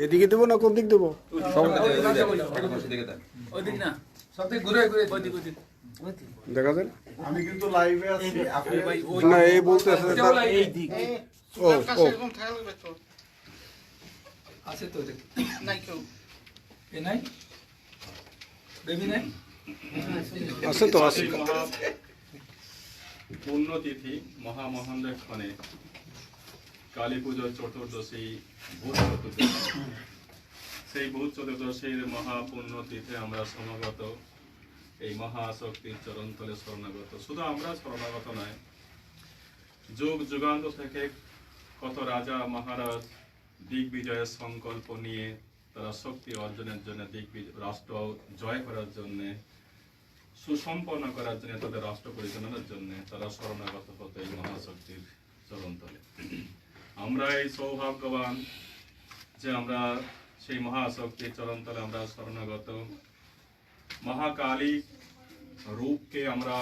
এদিকে দেবো না কোন দিক দেবো? দেখা যায় আমি কিন্তু লাইভে আছি, আপনি না এই বলতে আছে ও ও আছে তো নাই কেউ এ নাই বেবি নাই আছে তো আছে। পুণ্যতিথি মহামহন্দের ক্ষণে কালী পুজোর চতুর্দশী ভূত চতুর্দশী, সেই ভূত চতুর্দশীর মহাপুণ্যতিথে আমরা সমাগত, এই মহাশক্তির চরণতলে শরণাগত। শুধু আমরা শরণাগত নয়, যুগ যুগান্ত থেকে কত রাজা মহারাজ দিগ্বিজয়ের সংকল্প নিয়ে তারা শক্তি অর্জনের জন্য রাষ্ট্র জয় করার জন্যে, সুসম্পন্ন করার জন্য, তাদের রাষ্ট্র পরিচালনার জন্য তারা শরণাগত হতো এই মহাশক্তির চরণতলে। আমরা এই সৌভাগ্যবান যে আমরা সেই মহাশক্তির চরণতলে আমরা শরণাগত। মহাকালী রূপকে আমরা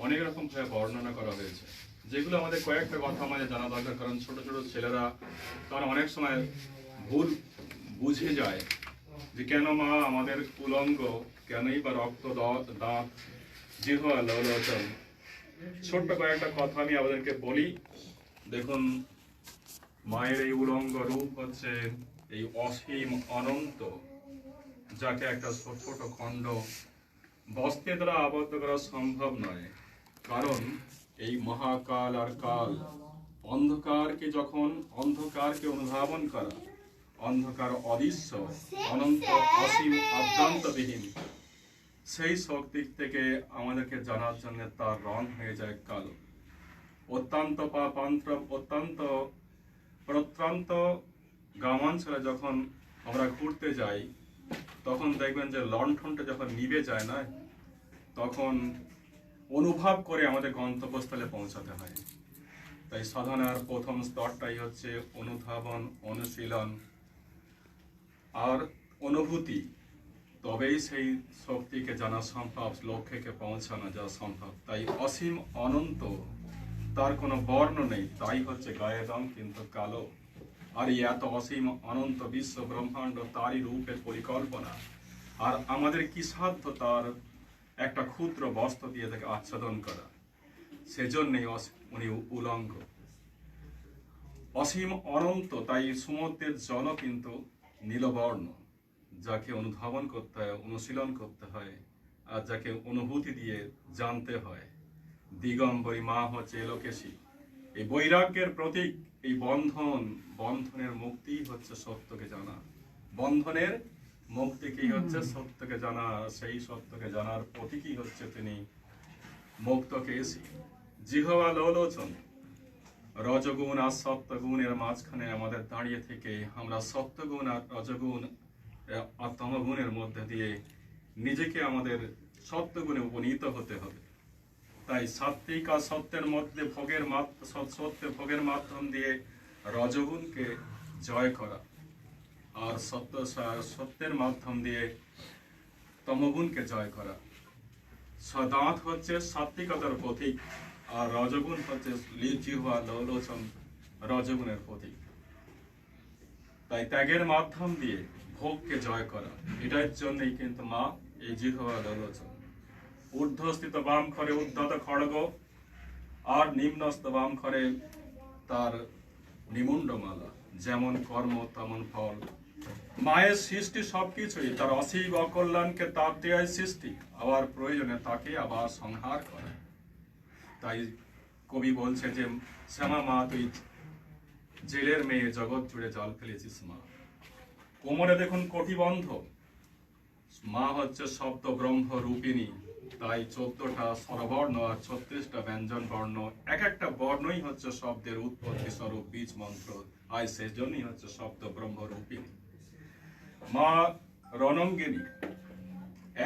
অনেক রকম ভাবে বর্ণনা করা হয়েছে, যেগুলো আমাদের কয়েকটা কথা আমাদের জানা দরকার। কারণ ছোট ছোট ছেলেরা তারা অনেক সময় ভুল বুঝে যায় যে কেন মা আমাদের উলঙ্গ, কেনই বা রক্ত দাঁত জিহ্বা লোচন। ছোট্ট কয়েকটা কথা আমি আপনাদেরকে বলি। দেখুন, মায়ের এই উলঙ্গ রূপ হচ্ছে এই অসীম অনন্ত, যাকে একটা ছোট খণ্ড বস্ত্রে দ্বারা আবদ্ধ করা সম্ভব নয়। কারণ এই মহাকাল আর কাল, অন্ধকারকে অনুধাবন করা, অন্ধকার অদৃশ্য, অনন্ত, অসীম, আদ্যান্তবিহীন, সেই শক্তি থেকে আমাদেরকে জানার জন্য তার রং হয়ে যায় কালো। অত্যন্ত অত্যন্ত প্রত্যন্ত গ্রামাঞ্চলে যখন আমরা ঘুরতে যাই, তখন দেখবেন যে লণ্ঠনটা যখন নিভে যায় না, তখন অনুভব করে আমাদের গন্তব্যস্থলে পৌঁছাতে হয়। তাই সাধনার প্রথম স্তরটাই হচ্ছে অনুধাবন, অনুশীলন আর অনুভূতি। তবেই সেই শক্তিকে জানা সম্ভব, লক্ষ্যকে পৌঁছানো যা সম্ভব। তাই অসীম অনন্ত, তার কোনো বর্ণ নেই, তাই হচ্ছে গায়ের রং কিন্তু কালো। আর এত অসীম অনন্ত বিশ্ব ব্রহ্মাণ্ড তারই রূপের পরিকল্পনা। আর আমাদের কি সাধ্য তার একটা ক্ষুদ্র বস্ত্র দিয়ে তাকে আচ্ছাদন করা? সেজন্যই উনি উলঙ্গ। অসীম অনন্ত, তাই সমুদ্রের জল কিন্তু নীলবর্ণ, যাকে অনুধাবন করতে হয়, অনুশীলন করতে হয়, আর যাকে অনুভূতি দিয়ে জানতে হয়। দিগম্বরী মা হচ্ছে এলোকেশী, এই বৈরাগ্যের প্রতীক। এই বন্ধনের মুক্তি হচ্ছে সত্যকে জানা, বন্ধনের মুক্তি কি হচ্ছে সত্যকে জানা। সেই সত্যকে জানার প্রতীকই হচ্ছে তিনি মুক্তকেশী। জিহ্বা লোলোচন, রজগুণ আর সত্যগুণের মাঝখানে আমাদের দাঁড়িয়ে থেকে আমরা সত্যগুণ আর রজগুণ আর তমগুণের মধ্যে দিয়ে নিজেকে আমাদের সত্যগুণে উপনীত হতে হবে। তাই সাত্বিক আর সত্যের মধ্যে ভোগের মাধ্যম দিয়ে রজগুণকে জয় করা, আর সত্যের মাধ্যম দিয়ে তমগুণকে জয় করা। দাঁত হচ্ছে সাত্বিকতার প্রতীক, আর রজগুণ হচ্ছে জিহ্বা লোলোচন রজগুণের প্রতীক। তাই ত্যাগের মাধ্যম দিয়ে ভোগকে জয় করা, এটার জন্যই কিন্তু মা এই জিহ্বা লোলোচন। ঊর্ধ্বস্থিত বাম খরে উদ্ধত খড়গ, আর নিম্নস্থ বাম খরে তার নিমুণ্ডমালা। যেমন কর্ম তেমন ফল। মায়ের সৃষ্টি সবকিছুই তার অসীম অকল্যাণকে তাপ দেওয়াই সৃষ্টি, আবার প্রয়োজনে তাকে আবার সংহার করে। তাই কবি বলছে যে শ্যামা মা তুই জেলের মেয়ে, জগৎ জুড়ে জাল ফেলেছিস মা। কোমরে দেখুন কটিবন্ধ, মা হচ্ছে শব্দ ব্রহ্ম রূপিণী। তাই 14টা স্বরবর্ণ আর 36টা ব্যঞ্জন বর্ণ, এক একটা বর্ণই হচ্ছে শব্দের উৎপত্তি স্বরূপ বীজ মন্ত্র। আর সেজন্যই হচ্ছে শব্দ ব্রহ্ম রূপিণী। মা রণঙ্গিনী,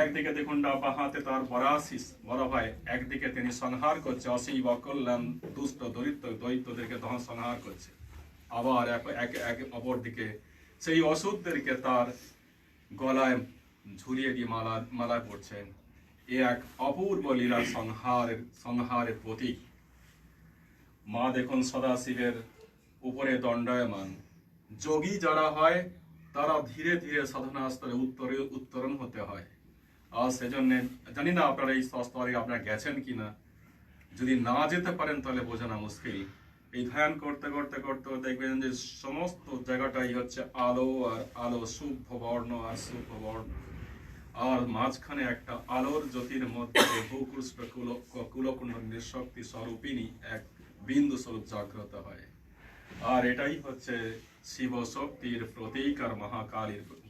একদিকে দেখুন ডাবা হাতে তার বরাশিস বড় ভাই, একদিকে তিনি সংহার করছে অসীম অকল্যাণ দুষ্ট দৈত্যদেরকে তখন সংহার করছে। আবার অপর দিকে সেই অসুরদেরকে তার গলায় ঝুলিয়ে দিয়ে মালা পড়ছেন। এ এক অপূর্ব লীলা সংহারের প্রতীক। মা দেখুন সদাশিবের উপরে দণ্ডায়মান। যোগী যারা হয় তারা ধীরে ধীরে সাধনা স্তরে উত্তরণ হতে হয়। আর সেজন্য জানি না আপনারা এই স্তরে আপনারা গেছেন কিনা, যদি না যেতে পারেন তাহলে বোঝানো মুশকিল। এই ধ্যান করতে করতে করতে দেখবেন যে সমস্ত জায়গাটাই হচ্ছে আলো আর আলো, শুভ্র বর্ণ আর শুভ্র বর্ণ, আর মাঝখানে একটা আলোর জ্যোতির মধ্যে ভূকৃষ্ণ কুলকুণ্ডলীর শক্তি স্বরূপিণী এক বিন্দু স্বরূপ জাগ্রত হয়। আর এটাই হচ্ছে শিব শক্তির প্রতীক। আর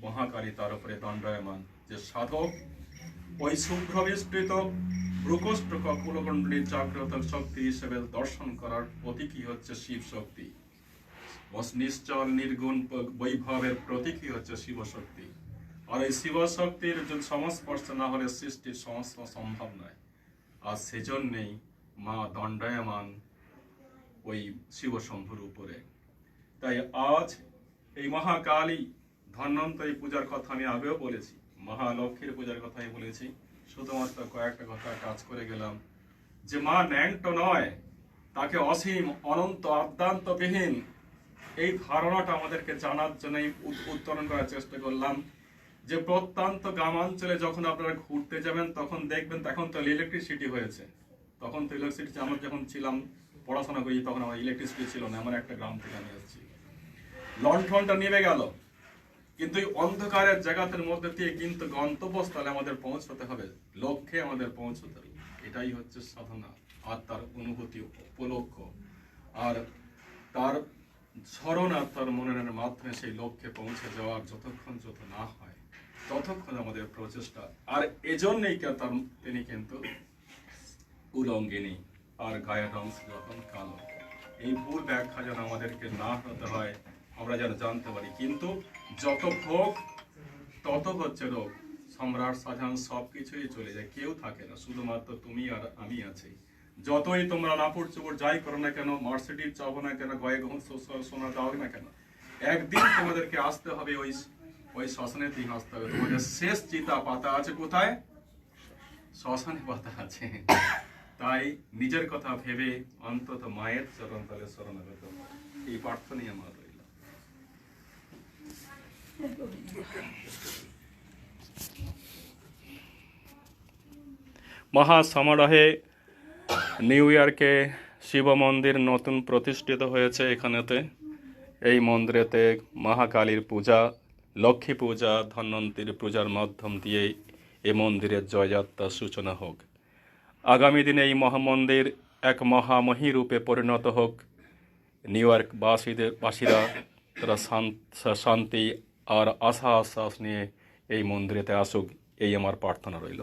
মহাকালী তার উপরে দণ্ডায়মান। যে সাধক ওই শুভ্র বিস্তৃত ভ্রুকোষ্ঠ কুলকুণ্ডলীর জাগ্রত শক্তি হিসেবে দর্শন করার প্রতীকই হচ্ছে শিব শক্তি। নিশ্চল নির্গুণ বৈভবের প্রতীকই হচ্ছে শিব শক্তি। আর এই শিব শক্তির সংস্পর্শ না হলে সৃষ্টির সংস্পর্শ সম্ভব নয়। আর সেজন্যেই মা দণ্ডায়মান ওই শিব শম্ভুর উপরে। তাই আজ এই মহাকালী ধন্বন্তরী পূজার কথা আমি আগেও বলেছি, মহালক্ষ্মীর পূজার কথাই বলেছি, শুধুমাত্র কয়েকটা কথা কাজ করে গেলাম। যে মা ন্যাংট নয়, তাকে অসীম অনন্ত আদ্যান্তবিহীন, এই ধারণাটা আমাদেরকে জানার জন্যই উত্তরণ করার চেষ্টা করলাম। যে প্রত্যন্ত গ্রামাঞ্চলে যখন আপনারা ঘুরতে যাবেন তখন দেখবেন, তখন তো ইলেকট্রিসিটি হয়েছে। তখন তো ইলেকট্রিসিটি, আমরা যখন ছিলাম পড়াশোনা করি তখন আমার ইলেকট্রিসিটি ছিল না। এমন একটা গ্রাম থেকে আমি এসেছি, লণ্ঠনটা নিভে গেল, কিন্তু এই অন্ধকারের জায়গাতের মধ্যে দিয়ে কিন্তু গন্তব্যস্থলে আমাদের পৌঁছতে হবে, লক্ষ্যে আমাদের পৌঁছতে হবে। এটাই হচ্ছে সাধনা আর তার অনুভূতি উপলক্ষ। আর তার স্মরণ আর তার মননের মাধ্যমে সেই লক্ষ্যে পৌঁছে যাওয়ার যতক্ষণ না হয় ততক্ষণ আমাদের প্রচেষ্টা। আর এজন্যই তিনি কিন্তু উলঙ্গিনী আর গায়ের রং যখন কালো। এই ভুল ব্যাখ্যা যেন আমাদেরকে না হতে হয়, আমরা যেন জানতে পারি। কিন্তু যত ভোগ তত হচ্ছে রোগ। সম্রাট শাহজাহান সবকিছুই চলে যায়, কেউ থাকে না, শুধুমাত্র তুমি আর আমি আছি। যতই তোমরা নাপুর চুপুর যাই করো না কেন, মার্সিডিজ চাবো না কেন, গয়ে গহন সোনা দাও না কেন, একদিন তোমাদেরকে আসতে হবে ওই শ্মশানের দিন আসতে হবে। তোমাদের শেষ চিতা পাতা আছে কোথায়? শ্মশানে পাতা আছে। তাই নিজের কথা ভেবে অন্তত মায়ের চরণ তলে শরণাগত এই প্রার্থনাই আমার রইল। মহাসমারোহে নিউ ইয়র্কে শিব মন্দির নতুন প্রতিষ্ঠিত হয়েছে। এখানেতে এই মন্দিরেতে মহাকালীর পূজা, লক্ষ্মী পূজা, ধন্বন্তরী পূজার মাধ্যম দিয়ে এই মন্দিরের জয়যাত্রার সূচনা হোক। আগামী দিনে এই মহামন্দির এক মহামহী রূপে পরিণত হোক। নিউ ইয়র্ক বাসীরা তারা শান্তি আর আশা আশ্বাস নিয়ে এই মন্দিরেতে আসুক, এই আমার প্রার্থনা রইল।